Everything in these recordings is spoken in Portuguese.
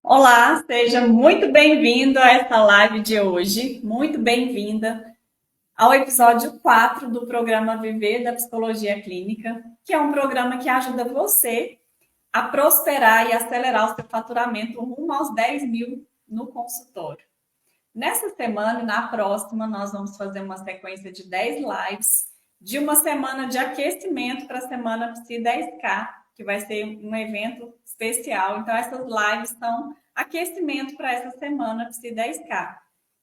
Olá, seja muito bem-vindo a essa live de hoje. Muito bem-vinda ao episódio 4 do programa Viver da Psicologia Clínica, que é um programa que ajuda você a prosperar e acelerar o seu faturamento rumo aos 10 mil no consultório. Nessa semana e na próxima, nós vamos fazer uma sequência de 10 lives de uma semana de aquecimento para a semana Psi 10K, que vai ser um evento especial. Então, essas lives são aquecimento para essa semana Psi 10K.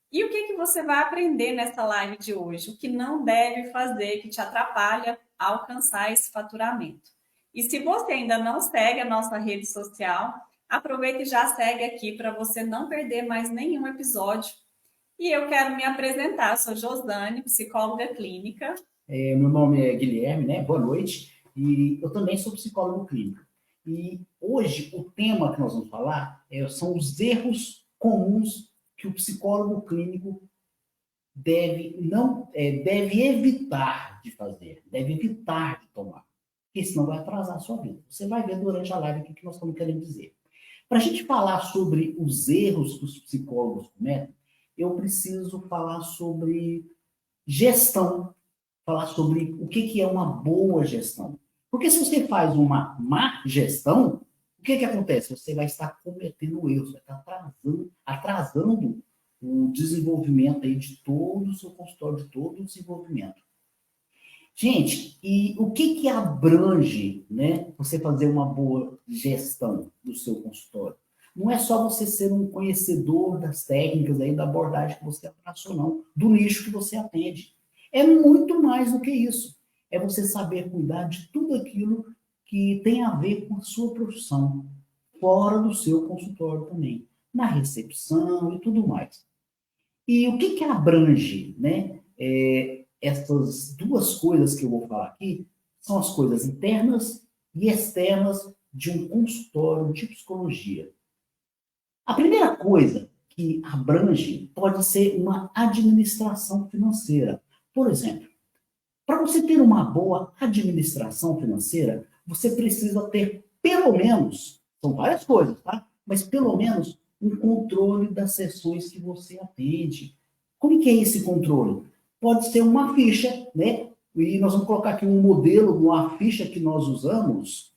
E o que você vai aprender nessa live de hoje? O que não deve fazer, que te atrapalha a alcançar esse faturamento. E se você ainda não segue a nossa rede social, aproveita e já segue aqui para você não perder mais nenhum episódio. E eu quero me apresentar, sou Josane, psicóloga clínica. Meu nome é Guilherme, né? Boa noite. E eu também sou psicólogo clínico. E hoje o tema que nós vamos falar são os erros comuns que o psicólogo clínico deve evitar de fazer, deve evitar de tomar, porque senão vai atrasar a sua vida. Você vai ver durante a live o que nós estamos querendo dizer. Para a gente falar sobre os erros que os psicólogos cometem, eu preciso falar sobre gestão, falar sobre o que é uma boa gestão. Porque se você faz uma má gestão, o que acontece? Você vai estar cometendo erros, vai estar atrasando o desenvolvimento aí de todo o seu consultório, de todo o desenvolvimento. Gente, e o que abrange, né, você fazer uma boa gestão do seu consultório? Não é só você ser um conhecedor das técnicas aí, da abordagem que você abraçou, não, do nicho que você atende. É muito mais do que isso. É você saber cuidar de tudo aquilo que tem a ver com a sua profissão, fora do seu consultório também, na recepção e tudo mais. E o que abrange, né, essas duas coisas que eu vou falar aqui, são as coisas internas e externas de um consultório de psicologia. A primeira coisa que abrange pode ser uma administração financeira. Por exemplo, para você ter uma boa administração financeira, você precisa ter pelo menos, são várias coisas, tá? Mas pelo menos um controle das sessões que você atende. Como que é esse controle? Pode ser uma ficha, né? E nós vamos colocar aqui um modelo de uma ficha que nós usamos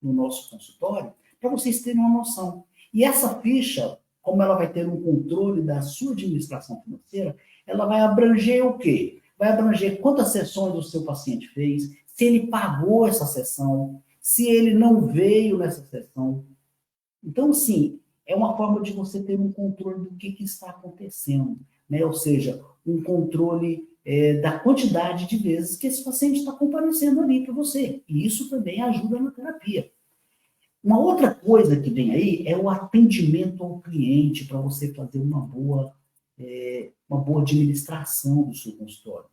no nosso consultório, para vocês terem uma noção. E essa ficha, como ela vai ter um controle da sua administração financeira, ela vai abranger o quê? Vai abranger quantas sessões o seu paciente fez, se ele pagou essa sessão, se ele não veio nessa sessão. Então, assim, é uma forma de você ter um controle do que está acontecendo, né? Ou seja, um controle da quantidade de vezes que esse paciente está comparecendo ali para você. E isso também ajuda na terapia. Uma outra coisa que vem aí é o atendimento ao cliente para você fazer uma boa administração do seu consultório.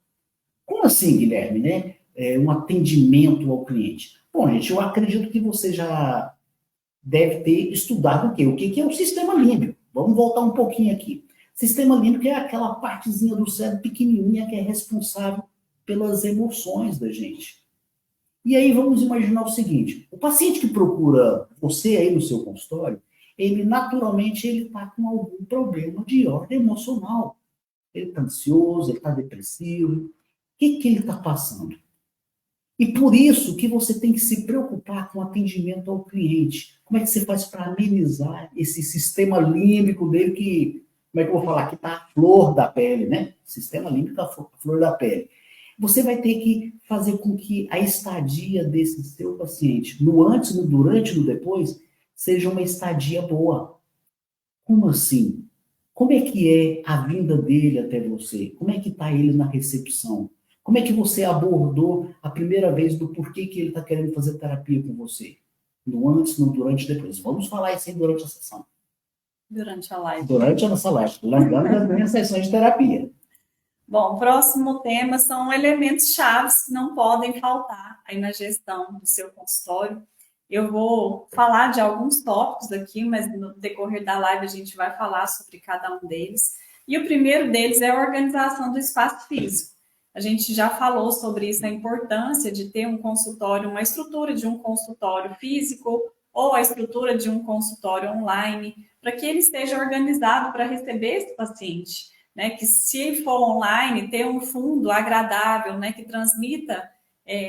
Como assim, Guilherme, né? Um atendimento ao cliente. Bom, gente, eu acredito que você já deve ter estudado o quê? O que é o sistema límbico? Vamos voltar um pouquinho aqui. Sistema límbico é aquela partezinha do cérebro pequenininha que é responsável pelas emoções da gente. E aí vamos imaginar o seguinte, o paciente que procura você aí no seu consultório, ele naturalmente está com algum problema de ordem emocional. Ele está ansioso, ele está depressivo. O que ele está passando? E por isso que você tem que se preocupar com o atendimento ao cliente. Como é que você faz para amenizar esse sistema límbico dele que, como é que eu vou falar, que está a flor da pele, né? Sistema límbico, a flor da pele. Você vai ter que fazer com que a estadia desse seu paciente, no antes, no durante, no depois, seja uma estadia boa. Como assim? Como é que é a vinda dele até você? Como é que está ele na recepção? Como é que você abordou a primeira vez do porquê que ele está querendo fazer terapia com você? No antes, no durante e depois. Vamos falar isso aí durante a sessão. Durante a live. Durante a nossa live. Lembrando das minhas sessões de terapia. Bom, o próximo tema são elementos chaves que não podem faltar aí na gestão do seu consultório. Eu vou falar de alguns tópicos aqui, mas no decorrer da live a gente vai falar sobre cada um deles. E o primeiro deles é a organização do espaço físico. A gente já falou sobre isso, a importância de ter um consultório, uma estrutura de um consultório físico ou a estrutura de um consultório online, para que ele esteja organizado para receber esse paciente. Né, que se for online, ter um fundo agradável, né, que transmita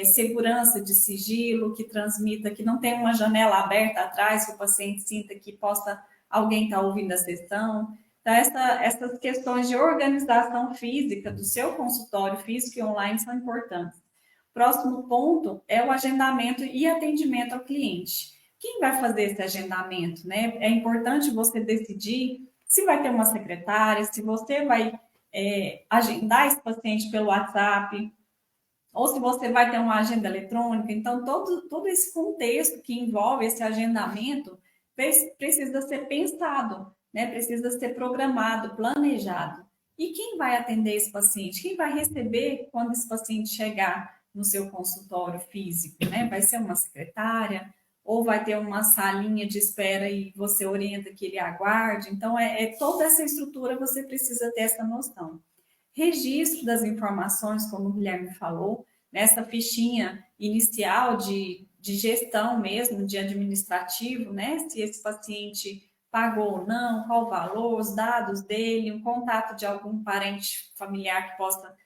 segurança de sigilo, que transmita, que não tenha uma janela aberta atrás, que o paciente sinta que possa alguém estar ouvindo a sessão. Então, essas questões de organização física do seu consultório físico e online são importantes. Próximo ponto é o agendamento e atendimento ao cliente. Quem vai fazer esse agendamento, né? É importante você decidir se vai ter uma secretária, se você vai agendar esse paciente pelo WhatsApp, ou se você vai ter uma agenda eletrônica. Então, todo esse contexto que envolve esse agendamento precisa ser pensado, né? Precisa ser programado, planejado. E quem vai atender esse paciente? Quem vai receber quando esse paciente chegar no seu consultório físico, né? Vai ser uma secretária? Ou vai ter uma salinha de espera e você orienta que ele aguarde. Então, toda essa estrutura você precisa ter essa noção. Registro das informações, como o Guilherme falou, nessa fichinha inicial de gestão mesmo, de administrativo, né? Se esse paciente pagou ou não, qual o valor, os dados dele, um contato de algum parente familiar que possa,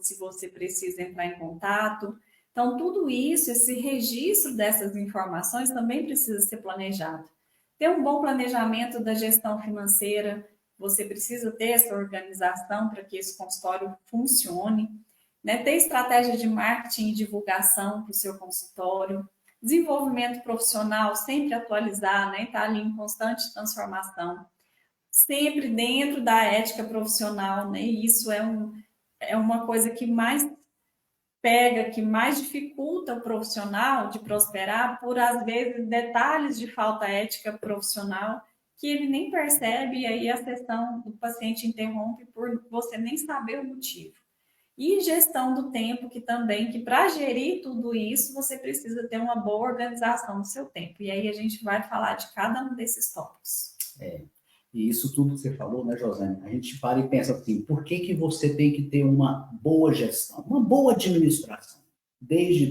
se você precisa entrar em contato. Então, tudo isso, esse registro dessas informações também precisa ser planejado. Ter um bom planejamento da gestão financeira, você precisa ter essa organização para que esse consultório funcione, né? Ter estratégia de marketing e divulgação para o seu consultório, desenvolvimento profissional, sempre atualizar, né? Está ali em constante transformação, sempre dentro da ética profissional, né? E isso é uma coisa que mais pega, que mais dificulta o profissional de prosperar por, às vezes, detalhes de falta ética profissional que ele nem percebe e aí a sessão do paciente interrompe por você nem saber o motivo. E gestão do tempo, que também, que para gerir tudo isso, você precisa ter uma boa organização do seu tempo. E aí a gente vai falar de cada um desses tópicos. E isso tudo que você falou, né, José? A gente para e pensa assim, por que que você tem que ter uma boa gestão, uma boa administração, desde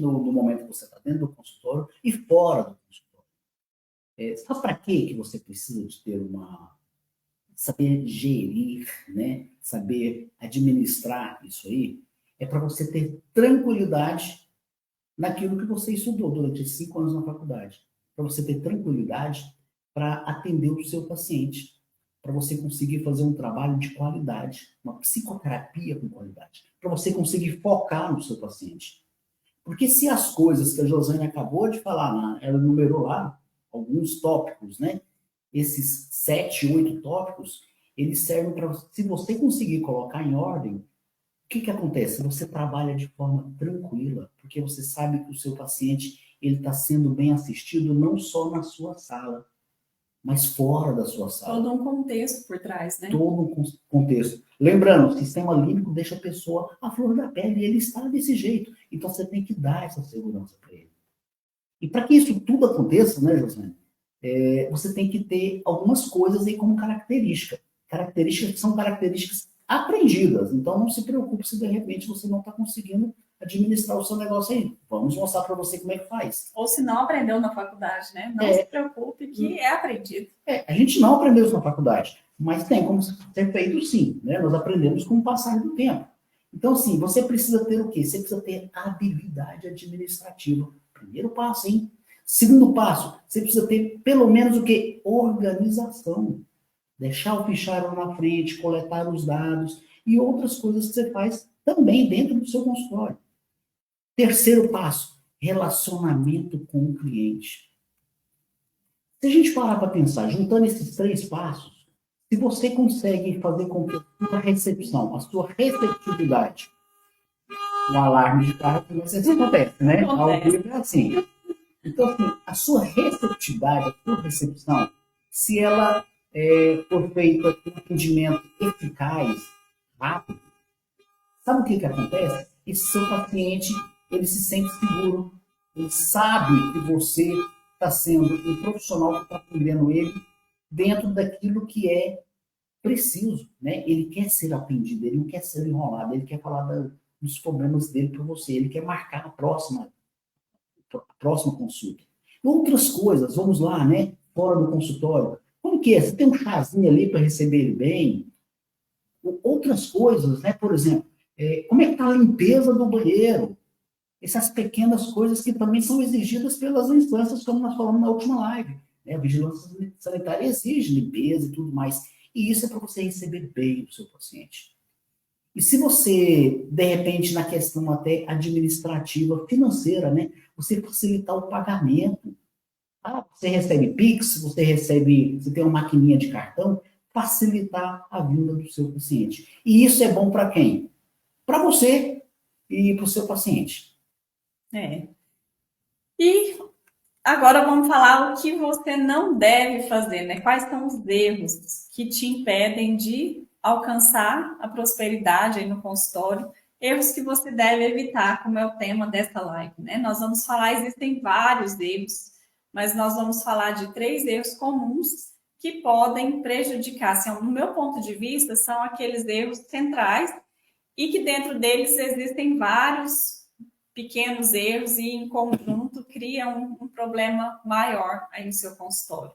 no momento que você está dentro do consultório e fora do consultório? Sabe para que você precisa de ter saber gerir, né? Saber administrar isso aí? É para você ter tranquilidade naquilo que você estudou durante 5 anos na faculdade. Para você ter tranquilidade para atender o seu paciente, para você conseguir fazer um trabalho de qualidade, uma psicoterapia com qualidade, para você conseguir focar no seu paciente. Porque se as coisas que a Josane acabou de falar, ela numerou lá alguns tópicos, né? Esses 7, 8 tópicos, eles servem para, se você conseguir colocar em ordem, o que acontece? Você trabalha de forma tranquila, porque você sabe que o seu paciente ele está sendo bem assistido não só na sua sala, mas fora da sua sala. Todo um contexto por trás, né? Todo um contexto. Lembrando, o sistema límbico deixa a pessoa à flor da pele e ele está desse jeito. Então você tem que dar essa segurança para ele. E para que isso tudo aconteça, né, José? Você tem que ter algumas coisas aí como característica. Características que são características aprendidas. Então não se preocupe se de repente você não está conseguindo administrar o seu negócio aí. Vamos mostrar para você como é que faz. Ou se não aprendeu na faculdade, né? Não se preocupe que é aprendido. A gente não aprendeu isso na faculdade, mas tem como ser feito sim, né? Nós aprendemos com o passar do tempo. Então, assim, você precisa ter o quê? Você precisa ter habilidade administrativa. Primeiro passo, hein? Segundo passo, você precisa ter pelo menos o quê? Organização. Deixar o fichário na frente, coletar os dados e outras coisas que você faz também dentro do seu consultório. Terceiro passo, relacionamento com o cliente. Se a gente parar para pensar, juntando esses 3 passos, se você consegue fazer com que a sua recepção, a sua receptividade, o alarme de carro, isso acontece, né? Ao vivo é assim. Então, assim, a sua receptividade, a sua recepção, se ela for feita com um atendimento eficaz, rápido, sabe o que acontece? Esse seu paciente, ele se sente seguro, ele sabe que você está sendo um profissional que está atendendo ele dentro daquilo que é preciso, né? Ele quer ser atendido, ele não quer ser enrolado, ele quer falar dos problemas dele para você, ele quer marcar a próxima consulta. Outras coisas, vamos lá, né? Fora do consultório. Como que é? Você tem um chazinho ali para receber ele bem? Outras coisas, né? Por exemplo, como é que está a limpeza do banheiro? Essas pequenas coisas que também são exigidas pelas instâncias, como nós falamos na última live. Né? A vigilância sanitária exige limpeza e tudo mais. E isso é para você receber bem o seu paciente. E se você, de repente, na questão até administrativa, financeira, né? Você facilitar o pagamento. Você recebe Pix, você tem uma maquininha de cartão, facilitar a vinda do seu paciente. E isso é bom para quem? Para você e para o seu paciente. E agora vamos falar o que você não deve fazer, né? Quais são os erros que te impedem de alcançar a prosperidade aí no consultório? Erros que você deve evitar, como é o tema dessa live, né? Nós vamos falar, existem vários erros, mas nós vamos falar de 3 erros comuns que podem prejudicar. Assim, no meu ponto de vista, são aqueles erros centrais e que dentro deles existem vários pequenos erros e em conjunto criam um problema maior aí no seu consultório.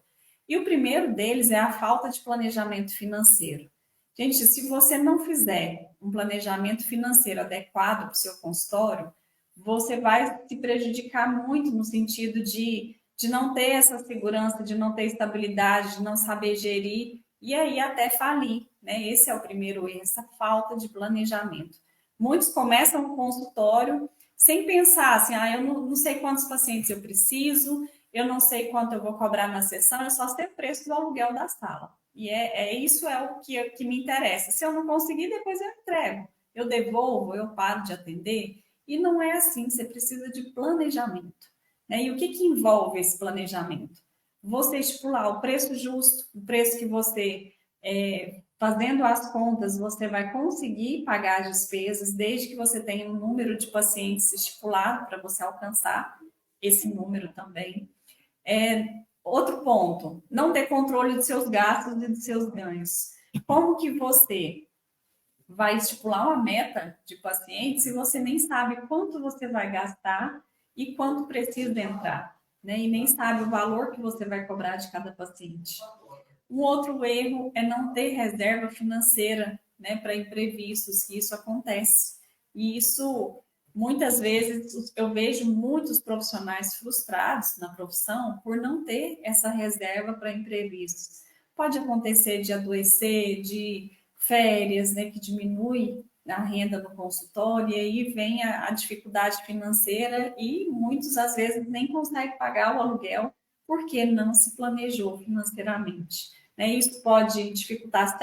E o primeiro deles é a falta de planejamento financeiro. Gente, se você não fizer um planejamento financeiro adequado para o seu consultório, você vai se prejudicar muito no sentido de não ter essa segurança, de não ter estabilidade, de não saber gerir e aí até falir, né? Esse é o primeiro erro, essa falta de planejamento. Muitos começam um consultório sem pensar assim, eu não sei quantos pacientes eu preciso, eu não sei quanto eu vou cobrar na sessão, eu só sei o preço do aluguel da sala. E isso é o que me interessa. Se eu não conseguir, depois eu entrego. Eu devolvo, eu paro de atender. E não é assim, você precisa de planejamento. Né? E o que envolve esse planejamento? Você estipular o preço justo, o preço que você, fazendo as contas, você vai conseguir pagar as despesas, desde que você tenha um número de pacientes estipulado para você alcançar esse número também. Outro ponto, não ter controle dos seus gastos e dos seus ganhos. Como que você vai estipular uma meta de paciente se você nem sabe quanto você vai gastar e quanto precisa entrar, né? E nem sabe o valor que você vai cobrar de cada paciente. Um outro erro é não ter reserva financeira, né, para imprevistos, que isso acontece. E isso, muitas vezes, eu vejo muitos profissionais frustrados na profissão por não ter essa reserva para imprevistos. Pode acontecer de adoecer, de férias, né, que diminui a renda no consultório, e aí vem a dificuldade financeira e muitos, às vezes, nem conseguem pagar o aluguel porque não se planejou financeiramente. Isso pode dificultar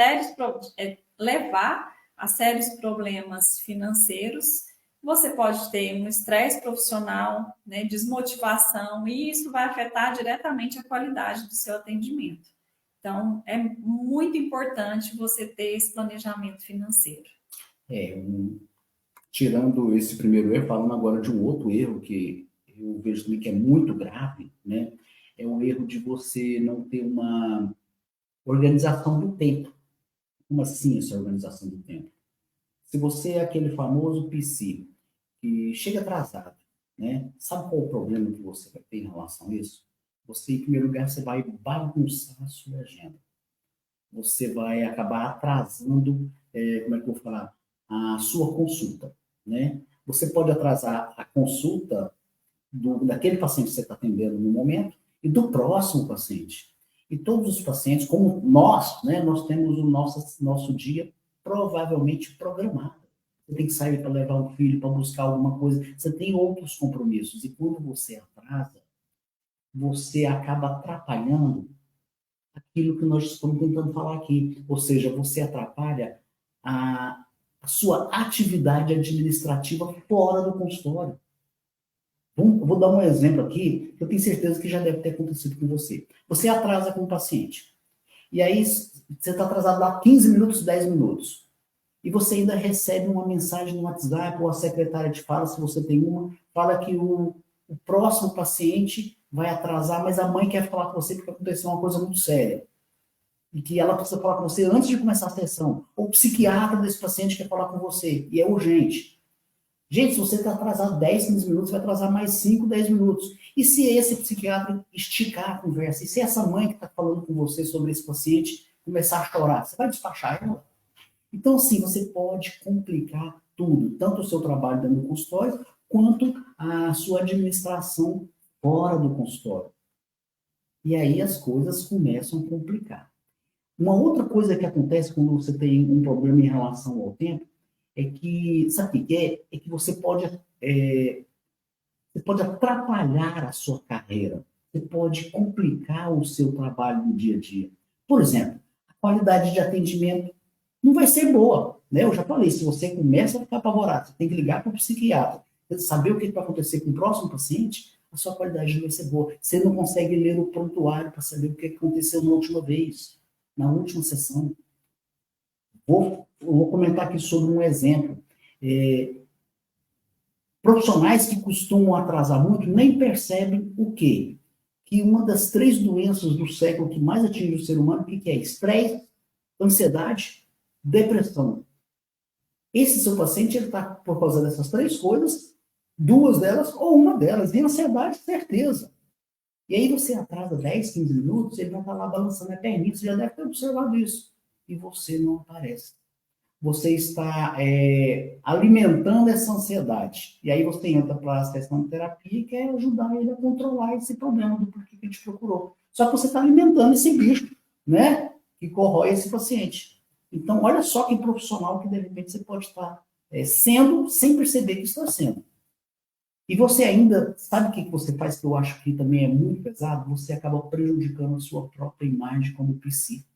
levar a sérios problemas financeiros. Você pode ter um estresse profissional, né, desmotivação, e isso vai afetar diretamente a qualidade do seu atendimento. Então, é muito importante você ter esse planejamento financeiro. Tirando esse primeiro erro, falando agora de um outro erro que eu vejo também que é muito grave, né? É o erro de você não ter uma organização do tempo. Como assim essa organização do tempo? Se você é aquele famoso PC que chega atrasado, né? Sabe qual é o problema que você vai ter em relação a isso? Você, em primeiro lugar, você vai bagunçar a sua agenda. Você vai acabar atrasando, como é que eu vou falar? A sua consulta, né? Você pode atrasar a consulta daquele paciente que você está atendendo no momento e do próximo paciente. E todos os pacientes, como nós, né, nós temos o nosso dia provavelmente programado. Você tem que sair para levar o filho, para buscar alguma coisa. Você tem outros compromissos. E quando você atrasa, você acaba atrapalhando aquilo que nós estamos tentando falar aqui. Ou seja, você atrapalha a sua atividade administrativa fora do consultório. Vou dar um exemplo aqui, que eu tenho certeza que já deve ter acontecido com você. Você atrasa com o paciente. E aí, você está atrasado lá 15 minutos, 10 minutos. e você ainda recebe uma mensagem no WhatsApp, ou a secretária te fala, se você tem uma, fala que o próximo paciente vai atrasar, mas a mãe quer falar com você porque aconteceu uma coisa muito séria. E que ela precisa falar com você antes de começar a sessão. Ou o psiquiatra desse paciente quer falar com você, e é urgente. Gente, se você está atrasado 10, 15 minutos, vai atrasar mais 5, 10 minutos. E se esse psiquiatra esticar a conversa? E se essa mãe que está falando com você sobre esse paciente começar a chorar? Você vai despachar ela? Então, assim, você pode complicar tudo, tanto o seu trabalho dentro do consultório, quanto a sua administração fora do consultório. E aí as coisas começam a complicar. Uma outra coisa que acontece quando você tem um problema em relação ao tempo é que, sabe o que é? É que você pode atrapalhar a sua carreira, você pode complicar o seu trabalho no dia a dia. Por exemplo, a qualidade de atendimento não vai ser boa, né? Eu já falei, se você começa a ficar apavorado, você tem que ligar para o psiquiatra, saber o que vai acontecer com o próximo paciente, a sua qualidade não vai ser boa. Você não consegue ler o prontuário para saber o que aconteceu na última vez, na última sessão. Vou comentar aqui sobre um exemplo. Profissionais que costumam atrasar muito nem percebem o quê? Que uma das 3 doenças do século que mais atinge o ser humano, o que é? Estresse, ansiedade, depressão. Esse seu paciente está por causa dessas 3 coisas, 2 delas ou uma delas, e ansiedade, certeza. E aí você atrasa 10, 15 minutos, ele vai estar lá balançando a perninha, você já deve ter observado isso. E você não aparece. Você está alimentando essa ansiedade. E aí você entra para a sessão de terapia e quer ajudar ele a controlar esse problema do porquê que ele te procurou. Só que você está alimentando esse bicho, né? Que corrói esse paciente. Então, olha só que profissional que de repente você pode estar sendo sem perceber que está sendo. E você ainda, sabe o que você faz que eu acho que também é muito pesado? Você acaba prejudicando a sua própria imagem como psíquico.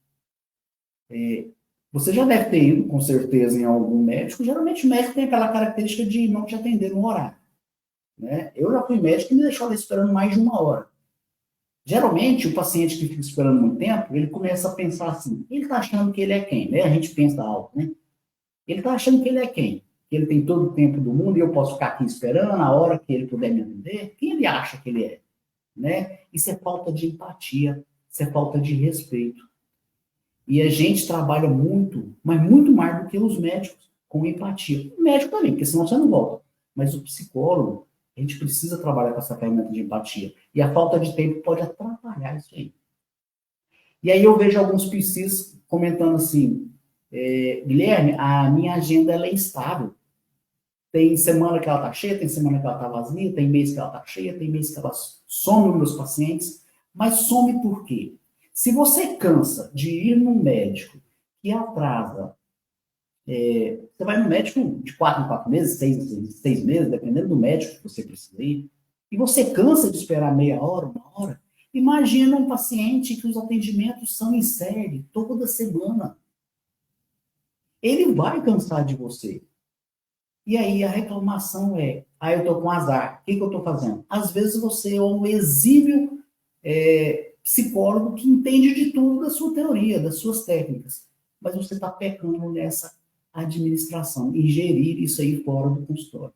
Você já deve ter ido, com certeza, em algum médico. Geralmente o médico tem aquela característica de não te atender no horário. Né? Eu já fui médico e me deixou ali esperando mais de 1 hora. Geralmente, o paciente que fica esperando muito tempo, ele começa a pensar assim, ele está achando que ele é quem? Né? A gente pensa alto, né? Ele está achando que ele é quem? Que ele tem todo o tempo do mundo e eu posso ficar aqui esperando a hora que ele puder me atender? Quem ele acha que ele é? Né? Isso é falta de empatia, isso é falta de respeito. E a gente trabalha muito, mas muito mais do que os médicos, com empatia. O médico também, porque senão você não volta. Mas o psicólogo, a gente precisa trabalhar com essa ferramenta de empatia. E a falta de tempo pode atrapalhar isso aí. E aí eu vejo alguns psis comentando assim, Guilherme, a minha agenda ela é instável. Tem semana que ela está cheia, tem semana que ela está vazia, tem mês que ela está cheia, tem mês que ela some os meus pacientes. Mas some por quê? Se você cansa de ir no médico que atrasa, você vai no médico de 4 em 4 meses, 6 meses, dependendo do médico que você precisa ir, e você cansa de esperar meia hora, 1 hora, imagina um paciente que os atendimentos são em série, toda semana. Ele vai cansar de você. E aí a reclamação é, eu estou com azar, o que eu estou fazendo? Às vezes você é um exímio psicólogo que entende de tudo da sua teoria, das suas técnicas, mas você está pecando nessa administração, em gerir isso aí fora do consultório.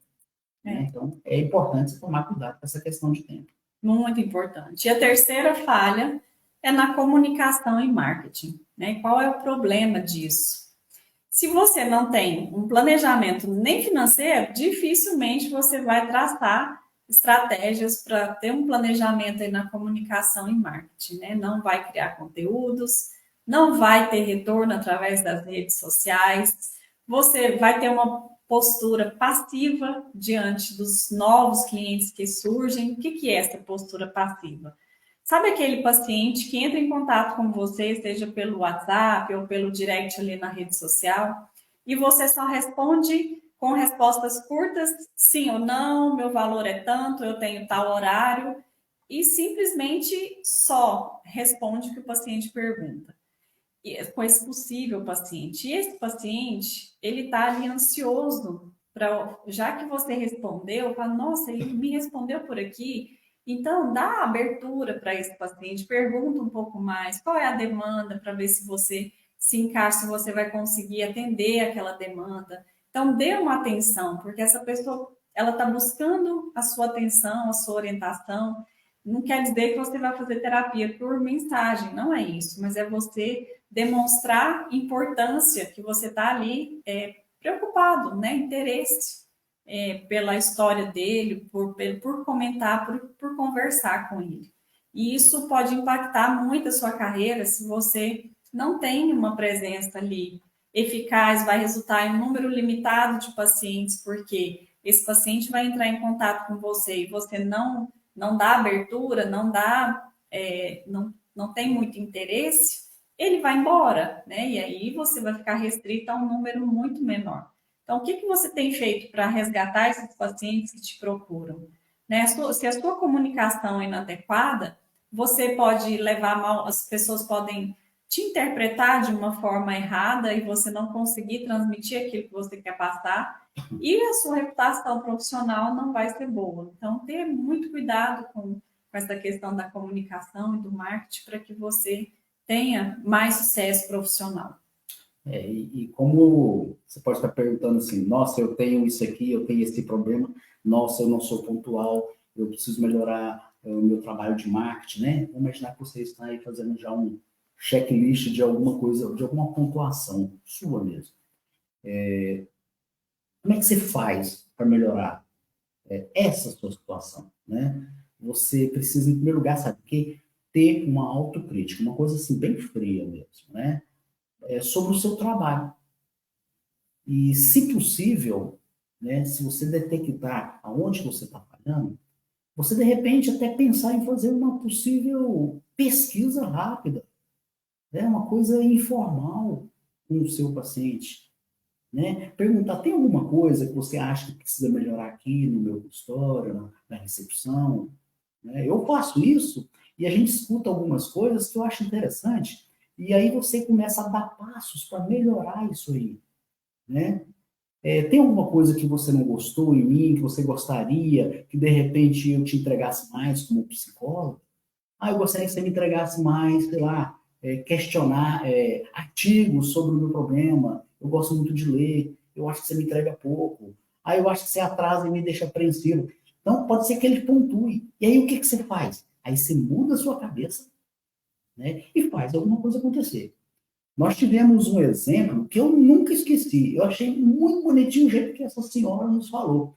Né? Então, é importante você tomar cuidado com essa questão de tempo. Muito importante. E a terceira falha é na comunicação e marketing. Né? E qual é o problema disso? Se você não tem um planejamento nem financeiro, dificilmente você vai traçar estratégias para ter um planejamento aí na comunicação e marketing, né? Não vai criar conteúdos, não vai ter retorno através das redes sociais, você vai ter uma postura passiva diante dos novos clientes que surgem. O que é essa postura passiva? Sabe aquele paciente que entra em contato com você, seja pelo WhatsApp ou pelo direct ali na rede social, e você só responde com respostas curtas, sim ou não, meu valor é tanto, eu tenho tal horário, e simplesmente só responde o que o paciente pergunta. Pois possível, paciente. E esse paciente, ele está ali ansioso, já que você respondeu, fala, nossa, ele me respondeu por aqui, então dá abertura para esse paciente, pergunta um pouco mais, qual é a demanda, para ver se você se encaixa, se você vai conseguir atender aquela demanda. Então, dê uma atenção, porque essa pessoa, ela está buscando a sua atenção, a sua orientação. Não quer dizer que você vai fazer terapia por mensagem, não é isso, mas é você demonstrar importância, que você está ali preocupado, né? Interesse pela história dele, por comentar, por conversar com ele. E isso pode impactar muito a sua carreira se você não tem uma presença ali eficaz, vai resultar em um número limitado de pacientes, porque esse paciente vai entrar em contato com você e você não dá abertura, não tem muito interesse, ele vai embora, né? E aí você vai ficar restrito a um número muito menor. Então, o que você tem feito para resgatar esses pacientes que te procuram? Né? Se a sua comunicação é inadequada, você pode levar mal, as pessoas podem te interpretar de uma forma errada e você não conseguir transmitir aquilo que você quer passar, e a sua reputação profissional não vai ser boa. Então, ter muito cuidado com essa questão da comunicação e do marketing para que você tenha mais sucesso profissional. E como você pode estar perguntando assim, nossa, eu tenho isso aqui, eu tenho esse problema, nossa, eu não sou pontual, eu preciso melhorar o meu trabalho de marketing, né? Vamos imaginar que você está aí fazendo já um checklist de alguma coisa, de alguma pontuação sua mesmo. Como é que você faz para melhorar essa sua situação, né? Você precisa, em primeiro lugar, sabe o quê? Ter uma autocrítica, uma coisa assim, bem fria mesmo, né? Sobre o seu trabalho. E, se possível, né, se você detectar aonde você está falhando, você, de repente, até pensar em fazer uma possível pesquisa rápida, né, uma coisa informal com o seu paciente. Né? Perguntar, tem alguma coisa que você acha que precisa melhorar aqui no meu consultório, na recepção? Né? Eu faço isso e a gente escuta algumas coisas que eu acho interessante e aí você começa a dar passos para melhorar isso aí. Né? Tem alguma coisa que você não gostou em mim, que você gostaria que de repente eu te entregasse mais como psicólogo? Eu gostaria que você me entregasse mais, sei lá, questionar artigos sobre o meu problema. Eu gosto muito de ler, eu acho que você me entrega pouco. Eu acho que você atrasa e me deixa apreensivo. Então, pode ser que ele pontue. E aí, o que você faz? Aí você muda a sua cabeça, né, e faz alguma coisa acontecer. Nós tivemos um exemplo que eu nunca esqueci. Eu achei muito bonitinho o jeito que essa senhora nos falou.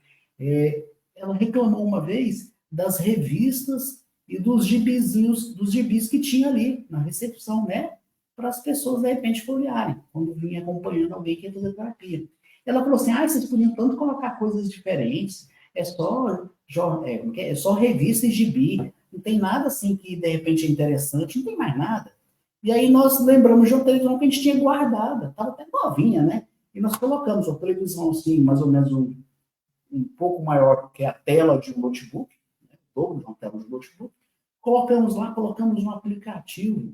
Ela reclamou uma vez das revistas e dos gibizinhos, dos gibis que tinha ali na recepção, né? Para as pessoas, de repente, folhearem, quando vinha acompanhando alguém que ia fazer terapia. Ela falou assim, vocês podiam tanto colocar coisas diferentes, é só revista e gibi, não tem nada assim que, de repente, é interessante, não tem mais nada. E aí nós lembramos de uma televisão que a gente tinha guardada, estava até novinha, né? E nós colocamos uma televisão assim, mais ou menos um pouco maior do que a tela de um notebook, né? Dobro de uma tela de um notebook, colocamos lá, colocamos um aplicativo,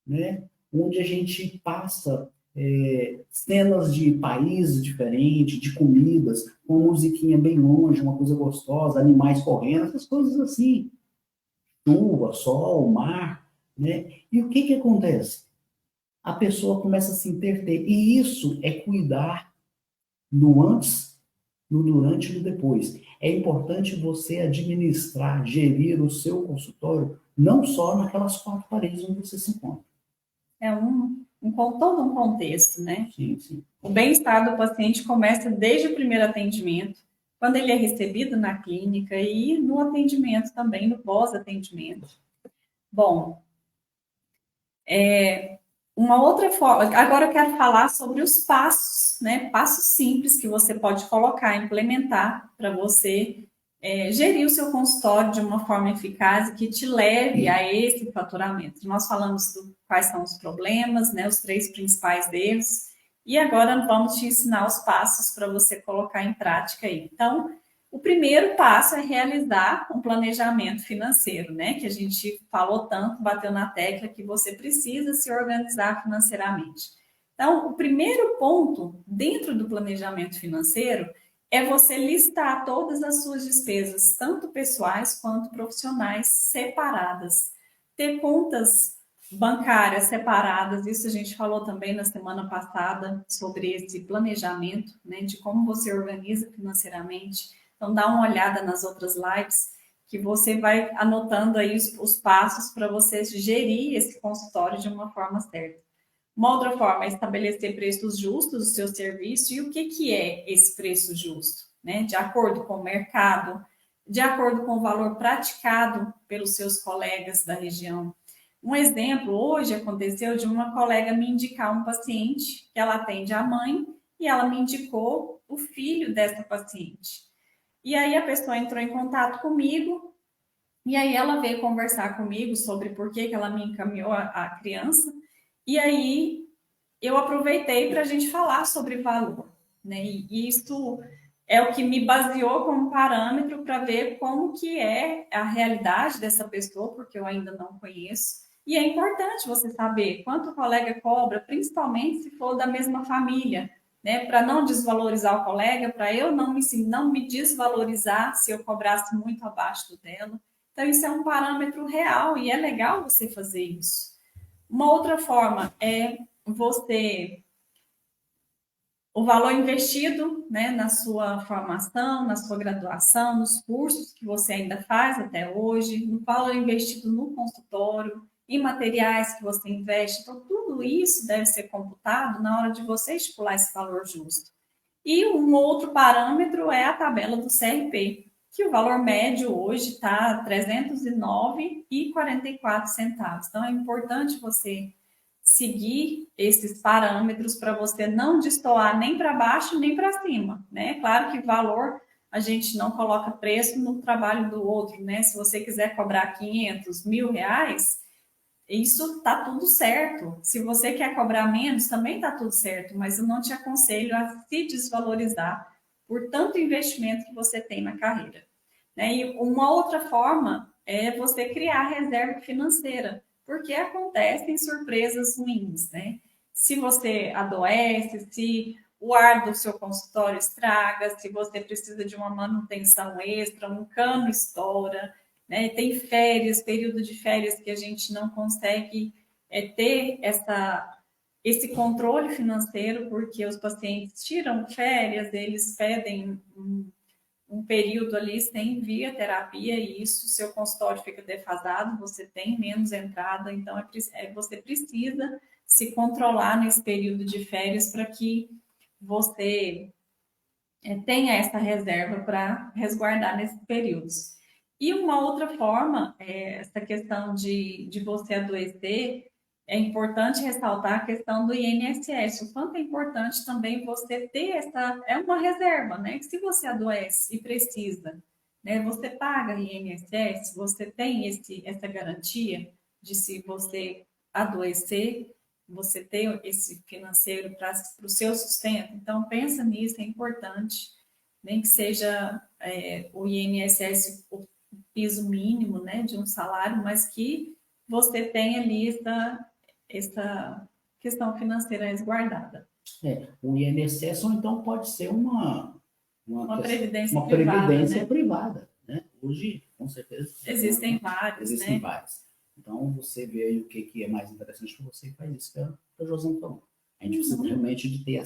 né? Onde a gente passa cenas de países diferentes, de comidas, com uma musiquinha bem longe, uma coisa gostosa, animais correndo, essas coisas assim, chuva, sol, mar, né? E o que acontece? A pessoa começa a se interter. E isso é cuidar no antes, no durante e no depois. É importante você administrar, gerir o seu consultório, não só naquelas 4 paredes onde você se encontra. É todo um contexto, né? Sim, sim. O bem-estar do paciente começa desde o primeiro atendimento, quando ele é recebido na clínica e no atendimento também, no pós-atendimento. Bom, uma outra forma. Agora eu quero falar sobre os passos, né? Passos simples que você pode colocar, implementar para você gerir o seu consultório de uma forma eficaz e que te leve a esse faturamento. Nós falamos quais são os problemas, né? Os 3 principais deles. E agora vamos te ensinar os passos para você colocar em prática aí. Então, o primeiro passo é realizar um planejamento financeiro, né? Que a gente falou tanto, bateu na tecla que você precisa se organizar financeiramente. Então, o primeiro ponto dentro do planejamento financeiro é você listar todas as suas despesas, tanto pessoais quanto profissionais, separadas. Ter contas bancárias separadas, isso a gente falou também na semana passada sobre esse planejamento, né, de como você organiza financeiramente. Então, dá uma olhada nas outras lives, que você vai anotando aí os passos para você gerir esse consultório de uma forma certa. Uma outra forma é estabelecer preços justos do seu serviço. E o que, que é esse preço justo? Né? De acordo com o mercado, de acordo com o valor praticado pelos seus colegas da região. Um exemplo, hoje aconteceu de uma colega me indicar um paciente que ela atende a mãe e ela me indicou o filho dessa paciente. E aí a pessoa entrou em contato comigo e aí ela veio conversar comigo sobre por que ela me encaminhou a criança. E aí eu aproveitei para a gente falar sobre valor, né? E isso é o que me baseou como parâmetro para ver como que é a realidade dessa pessoa, porque eu ainda não conheço. E é importante você saber quanto o colega cobra, principalmente se for da mesma família, né? Para não desvalorizar o colega, para eu não me desvalorizar se eu cobrasse muito abaixo do dela. Então, isso é um parâmetro real e é legal você fazer isso. Uma outra forma é você o valor investido, né, na sua formação, na sua graduação, nos cursos que você ainda faz até hoje, no valor investido no consultório, em materiais que você investe. Então, tudo isso deve ser computado na hora de você estipular esse valor justo. E um outro parâmetro é a tabela do CRP, que o valor médio hoje está R$ 309,44. Então, é importante você seguir esses parâmetros para você não destoar nem para baixo nem para cima, né? Claro que valor a gente não coloca preço no trabalho do outro, né? Se você quiser cobrar 500, R$ 1.000, isso tá tudo certo. Se você quer cobrar menos, também tá tudo certo, mas eu não te aconselho a se desvalorizar por tanto investimento que você tem na carreira. Né? E uma outra forma é você criar reserva financeira, porque acontecem surpresas ruins, né? Se você adoece, se o ar do seu consultório estraga, se você precisa de uma manutenção extra, um cano estoura, né? Tem férias, período de férias que a gente não consegue ter esse controle financeiro, porque os pacientes tiram férias, eles pedem um período ali sem via terapia e isso, seu consultório fica defasado, você tem menos entrada, então você precisa se controlar nesse período de férias para que você tenha essa reserva para resguardar nesses períodos. E uma outra forma, essa questão de você adoecer, é importante ressaltar a questão do INSS. O quanto é importante também você ter é uma reserva, né? Que se você adoece e precisa, né? Você paga INSS, você tem essa garantia de se você adoecer, você ter esse financeiro para o seu sustento. Então, pensa nisso, é importante, nem que seja o INSS, o piso mínimo, né, de um salário, mas que você tenha ali essa questão financeira resguardada. O INSS, ou então pode ser Uma previdência uma privada, previdência né? privada, né? Hoje, com certeza, Existem vários, existem né? várias. Então, você vê aí o que é mais interessante para você e faz isso que a Josana falou. A gente precisa realmente de ter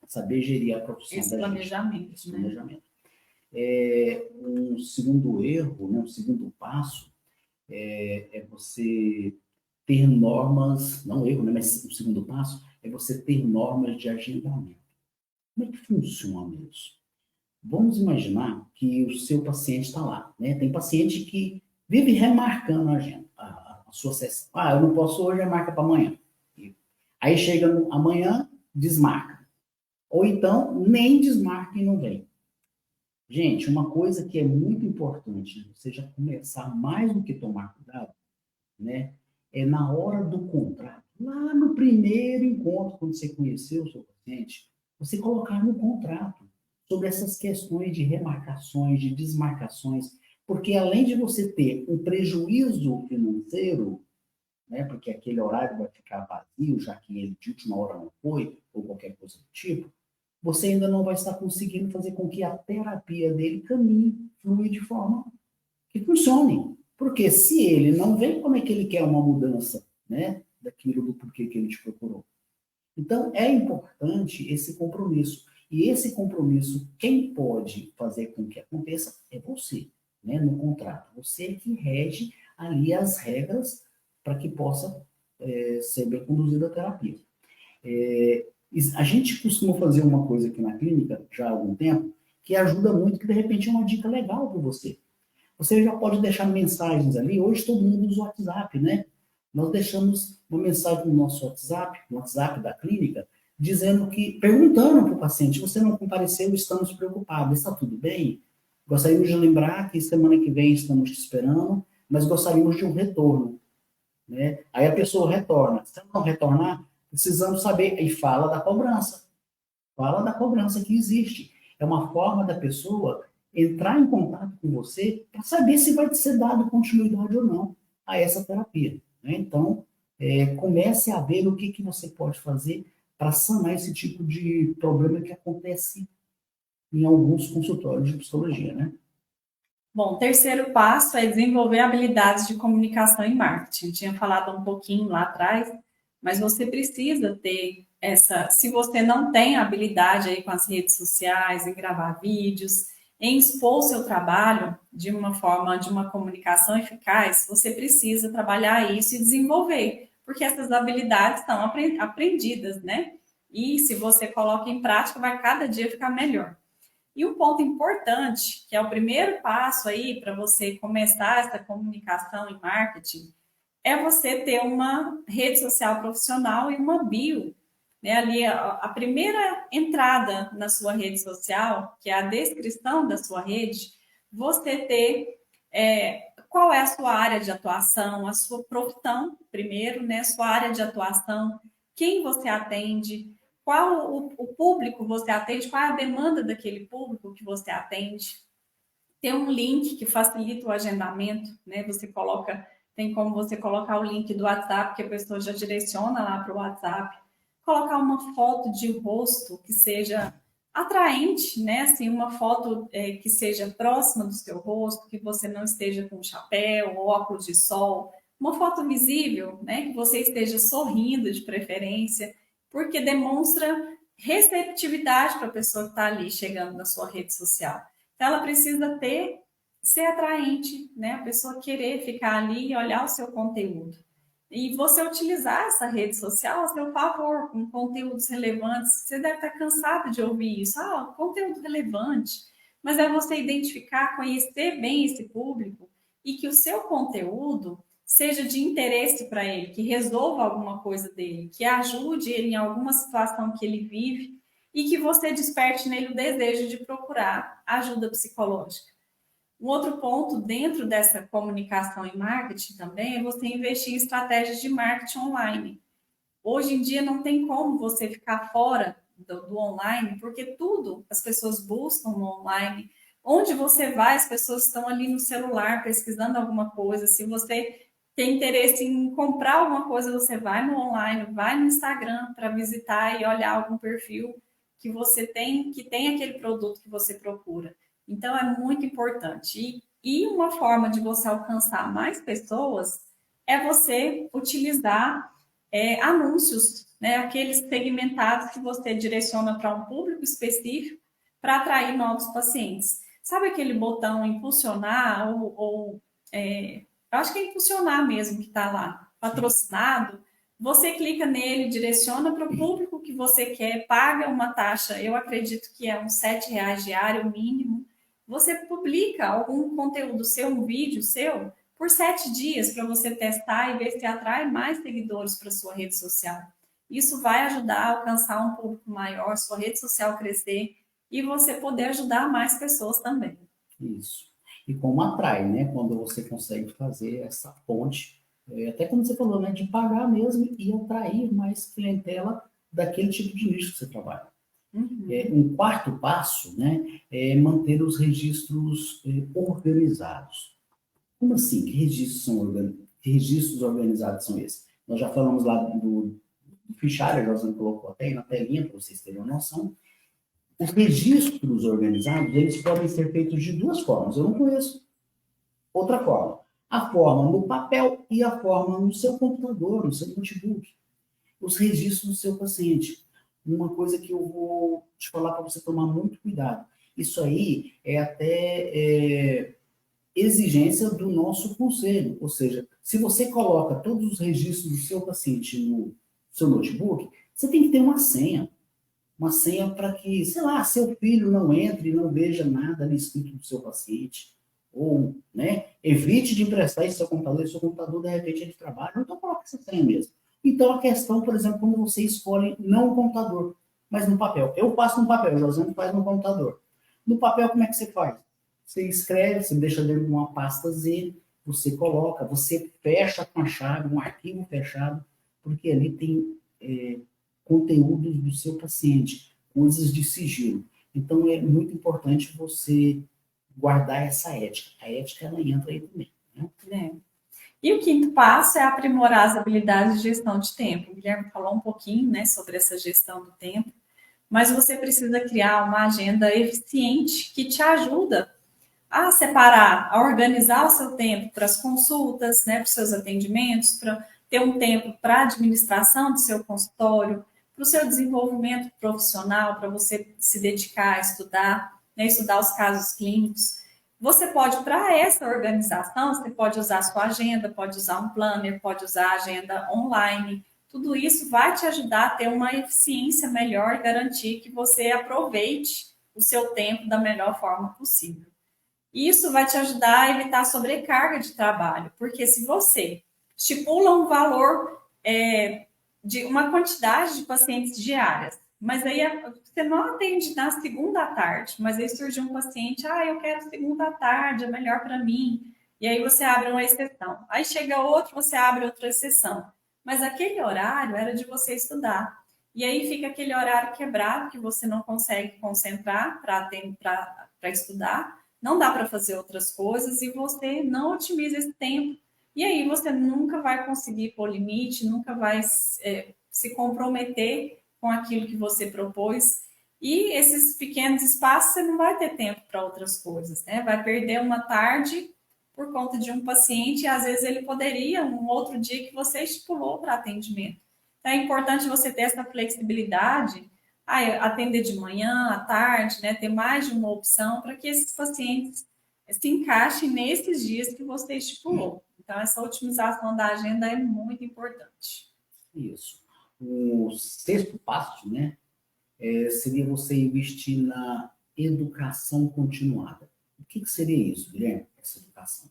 saber gerir a profissão Esse da gente. planejamento, Esse né? planejamento. Um segundo erro, né, um segundo passo, é você ter normas, não erro, né, mas o segundo passo é você ter normas de agendamento. Como é que funciona isso? Vamos imaginar que o seu paciente está lá, né? Tem paciente que vive remarcando a agenda, a sua sessão. Ah, eu não posso hoje, marca para amanhã. Aí chega amanhã, desmarca. Ou então, nem desmarca e não vem. Gente, uma coisa que é muito importante, você já começar mais do que tomar cuidado, né? É na hora do contrato, lá no primeiro encontro, quando você conheceu o seu paciente, você colocar no contrato sobre essas questões de remarcações, de desmarcações, porque além de você ter um prejuízo financeiro, né, porque aquele horário vai ficar vazio, já que ele de última hora não foi, ou qualquer coisa do tipo, você ainda não vai estar conseguindo fazer com que a terapia dele caminhe, flui de forma que funcione. Porque se ele não vem, como é que ele quer uma mudança né, daquilo do porquê que ele te procurou. Então, é importante esse compromisso. E esse compromisso, quem pode fazer com que aconteça é você, né, no contrato. Você que rege ali as regras para que possa ser bem conduzida a terapia. A gente costuma fazer uma coisa aqui na clínica, já há algum tempo, que ajuda muito, que de repente é uma dica legal para você. Você já pode deixar mensagens ali. Hoje todo mundo usa o WhatsApp, né? Nós deixamos uma mensagem no nosso WhatsApp, no WhatsApp da clínica, dizendo que, perguntando para o paciente: você não compareceu, estamos preocupados, está tudo bem? Gostaríamos de lembrar que semana que vem estamos te esperando, mas gostaríamos de um retorno, né? Aí a pessoa retorna. Se não retornar, precisamos saber, e fala da cobrança. Fala da cobrança que existe. É uma forma da pessoa entrar em contato com você para saber se vai ser dado continuidade ou não a essa terapia, né? Então, comece a ver o que você pode fazer para sanar esse tipo de problema que acontece em alguns consultórios de psicologia, né? Bom, o terceiro passo é desenvolver habilidades de comunicação e marketing. Eu tinha falado um pouquinho lá atrás, mas você precisa ter essa. Se você não tem habilidade aí com as redes sociais, em gravar vídeos, em expor seu trabalho de uma forma, de uma comunicação eficaz, você precisa trabalhar isso e desenvolver, porque essas habilidades estão aprendidas, né? E se você coloca em prática, vai cada dia ficar melhor. E um ponto importante, que é o primeiro passo aí para você começar essa comunicação e marketing, é você ter uma rede social profissional e uma bio. Né? Ali, a primeira entrada na sua rede social, que é a descrição da sua rede, você ter qual é a sua área de atuação, a sua profissão, primeiro, né? Sua área de atuação, quem você atende, qual o público você atende, qual é a demanda daquele público que você atende. Tem um link que facilita o agendamento, né? Você coloca, tem como você colocar o link do WhatsApp, que a pessoa já direciona lá para o WhatsApp. Colocar uma foto de rosto que seja atraente, né? Assim, uma foto que seja próxima do seu rosto, que você não esteja com chapéu ou óculos de sol. Uma foto visível, né? Que você esteja sorrindo de preferência, porque demonstra receptividade para a pessoa que está ali chegando na sua rede social. Então, ela precisa ser atraente, né? A pessoa querer ficar ali e olhar o seu conteúdo. E você utilizar essa rede social a seu favor, com conteúdos relevantes. Você deve estar cansado de ouvir isso. Conteúdo relevante. Mas é você identificar, conhecer bem esse público e que o seu conteúdo seja de interesse para ele, que resolva alguma coisa dele, que ajude ele em alguma situação que ele vive e que você desperte nele o desejo de procurar ajuda psicológica. Um outro ponto dentro dessa comunicação e marketing também é você investir em estratégias de marketing online. Hoje em dia não tem como você ficar fora do online, porque tudo as pessoas buscam no online. Onde você vai, as pessoas estão ali no celular pesquisando alguma coisa. Se você tem interesse em comprar alguma coisa, você vai no online, vai no Instagram para visitar e olhar algum perfil que você tem, que tem aquele produto que você procura. Então, é muito importante. E uma forma de você alcançar mais pessoas é você utilizar anúncios, né? Aqueles segmentados que você direciona para um público específico para atrair novos pacientes. Sabe aquele botão impulsionar eu acho que é impulsionar mesmo que está lá, patrocinado? Você clica nele, direciona para o público que você quer, paga uma taxa, eu acredito que é uns R$7 diário mínimo. Você publica algum conteúdo seu, um vídeo seu, por 7 dias para você testar e ver se atrai mais seguidores para sua rede social. Isso vai ajudar a alcançar um público maior, sua rede social crescer e você poder ajudar mais pessoas também. Isso. E como atrai, né? Quando você consegue fazer essa ponte, até como você falou, né? De pagar mesmo e atrair mais clientela daquele tipo de nicho que você trabalha. Uhum. Um quarto passo, né? É manter os registros organizados. Como assim? Que registros organizados são esses? Nós já falamos lá do fichário, a Josana colocou até aí na telinha para vocês terem uma noção. Os registros organizados, eles podem ser feitos de duas formas. Eu não conheço outra forma. A forma no papel e a forma no seu computador, no seu notebook. Os registros do seu paciente. Uma coisa que eu vou te falar para você tomar muito cuidado. Isso aí é até exigência do nosso conselho. Ou seja, se você coloca todos os registros do seu paciente no seu notebook, você tem que ter uma senha. Uma senha para que, sei lá, seu filho não entre e não veja nada ali escrito do seu paciente. Ou, né, evite de emprestar esse seu computador, de repente, ele trabalha. Então, coloque essa senha mesmo. Então, a questão, por exemplo, quando você escolhe não o computador, mas no papel. Eu faço no papel, o José faz no computador. No papel, como é que você faz? Você escreve, você deixa dentro de uma pasta Z, você coloca, você fecha com a chave, um arquivo fechado, porque ali tem conteúdos do seu paciente, coisas de sigilo. Então, é muito importante você guardar essa ética. A ética, ela entra aí também. Né? É. E o quinto passo é aprimorar as habilidades de gestão de tempo. O Guilherme falou um pouquinho, né, sobre essa gestão do tempo, mas você precisa criar uma agenda eficiente que te ajuda a separar, a organizar o seu tempo para as consultas, né, para os seus atendimentos, para ter um tempo para a administração do seu consultório, para o seu desenvolvimento profissional, para você se dedicar a estudar, né, estudar os casos clínicos. Você pode, para essa organização, você pode usar a sua agenda, pode usar um planner, pode usar a agenda online. Tudo isso vai te ajudar a ter uma eficiência melhor e garantir que você aproveite o seu tempo da melhor forma possível. Isso vai te ajudar a evitar sobrecarga de trabalho, porque se você estipula um valor de uma quantidade de pacientes diárias, mas aí você não atende na segunda à tarde, mas aí surge um paciente, eu quero segunda à tarde, é melhor para mim, e aí você abre uma exceção. Aí chega outro, você abre outra exceção. Mas aquele horário era de você estudar. E aí fica aquele horário quebrado que você não consegue concentrar para estudar, não dá para fazer outras coisas e você não otimiza esse tempo. E aí você nunca vai conseguir pôr limite, nunca vai se comprometer com aquilo que você propôs. E esses pequenos espaços você não vai ter tempo para outras coisas, né? Vai perder uma tarde por conta de um paciente e às vezes ele poderia um outro dia que você estipulou para atendimento. Então é importante você ter essa flexibilidade, atender de manhã, à tarde, né? Ter mais de uma opção para que esses pacientes se encaixem nesses dias que você estipulou. Então, essa otimização da agenda é muito importante. Isso. O sexto passo, né, seria você investir na educação continuada. O que seria isso, Guilherme, essa educação?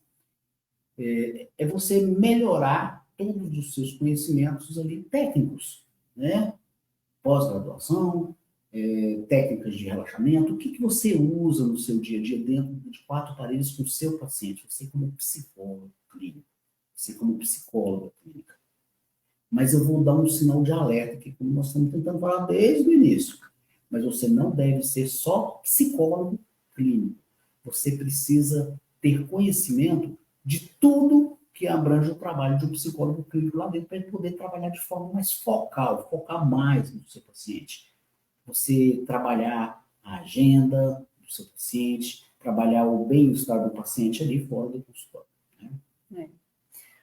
É você melhorar todos os seus conhecimentos ali técnicos, né? Pós-graduação, técnicas de relaxamento. O que você usa no seu dia a dia dentro de quatro paredes com o seu paciente? Você como psicólogo clínico, você como psicóloga clínica. Mas eu vou dar um sinal de alerta aqui, como nós estamos tentando falar desde o início. Mas você não deve ser só psicólogo clínico. Você precisa ter conhecimento de tudo que abrange o trabalho de um psicólogo clínico lá dentro, para ele poder trabalhar de forma mais focal, focar mais no seu paciente. Você trabalhar a agenda do seu paciente, trabalhar o bem-estar do paciente ali fora do consultório. Né?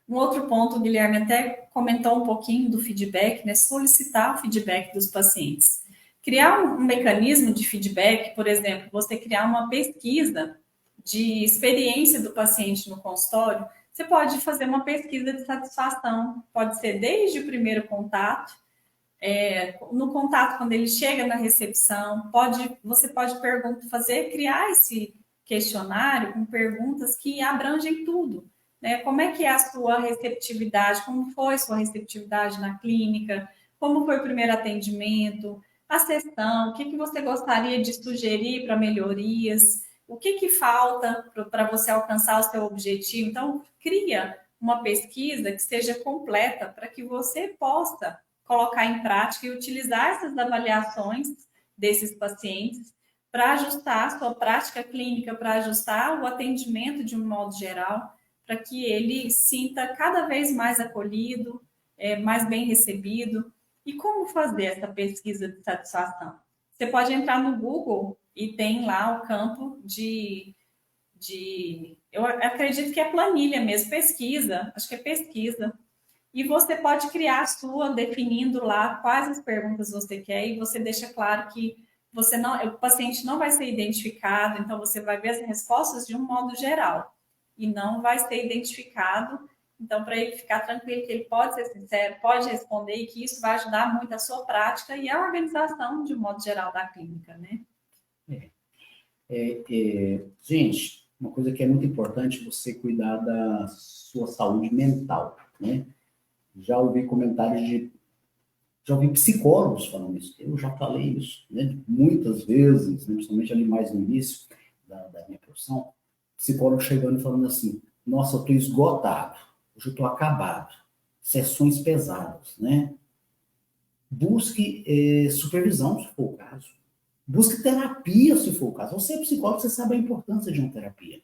Um outro ponto, o Guilherme até comentou um pouquinho do feedback, né? Solicitar o feedback dos pacientes. Criar um mecanismo de feedback, por exemplo, você criar uma pesquisa de experiência do paciente no consultório, você pode fazer uma pesquisa de satisfação, pode ser desde o primeiro contato, no contato quando ele chega na recepção, você pode criar esse questionário com perguntas que abrangem tudo. Né? Como é que é a sua receptividade? Como foi sua receptividade na clínica? Como foi o primeiro atendimento? A sessão? O que você gostaria de sugerir para melhorias? O que falta para você alcançar o seu objetivo? Então, cria uma pesquisa que seja completa para que você possa colocar em prática e utilizar essas avaliações desses pacientes para ajustar a sua prática clínica, para ajustar o atendimento de um modo geral, para que ele sinta cada vez mais acolhido, mais bem recebido. E como fazer essa pesquisa de satisfação? Você pode entrar no Google e tem lá o campo de Eu acredito que é planilha mesmo, pesquisa, acho que é pesquisa. E você pode criar a sua, definindo lá quais as perguntas você quer, e você deixa claro que você não, o paciente não vai ser identificado, então você vai ver as respostas de um modo geral e não vai ser identificado. Então, para ele ficar tranquilo que ele pode ser sincero, pode responder e que isso vai ajudar muito a sua prática e a organização de um modo geral da clínica, né? Gente, uma coisa que é muito importante é você cuidar da sua saúde mental, né? Já ouvi comentários já ouvi psicólogos falando isso. Eu já falei isso, né? Muitas vezes, né? Principalmente ali mais no início da minha profissão, psicólogo chegando e falando assim: nossa, eu estou esgotado, hoje eu estou acabado, sessões pesadas, né? Busque supervisão, se for o caso. Busque terapia, se for o caso. Você é psicólogo, você sabe a importância de uma terapia.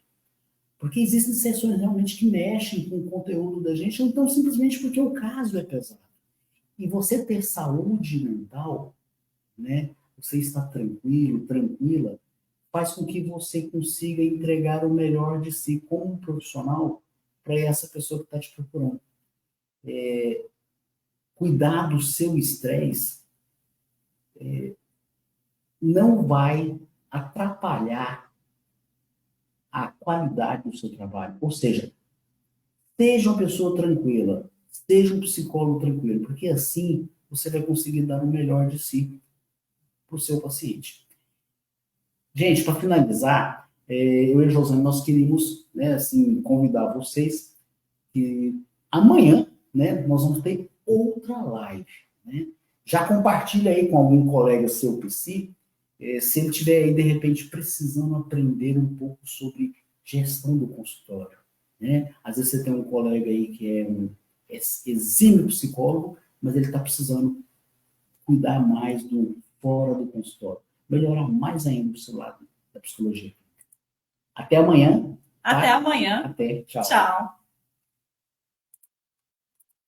Porque existem sessões realmente que mexem com o conteúdo da gente, ou então simplesmente porque o caso é pesado. E você ter saúde mental, né? Você estar tranquilo, tranquila, faz com que você consiga entregar o melhor de si como um profissional para essa pessoa que está te procurando. Cuidar do seu estresse não vai atrapalhar a qualidade do seu trabalho. Ou seja, seja uma pessoa tranquila, seja um psicólogo tranquilo, porque assim você vai conseguir dar o melhor de si para o seu paciente. Gente, para finalizar, eu e a Josane, nós queríamos, né, assim, convidar vocês que amanhã, né, nós vamos ter outra live, né? Já compartilha aí com algum colega seu PC, se ele tiver aí, de repente, precisando aprender um pouco sobre gestão do consultório, né? Às vezes você tem um colega aí que é um exímio psicólogo, mas ele está precisando cuidar mais do fora do consultório, melhorar mais ainda o seu lado da psicologia. Até amanhã, Até tá? amanhã. Até, tchau. Tchau.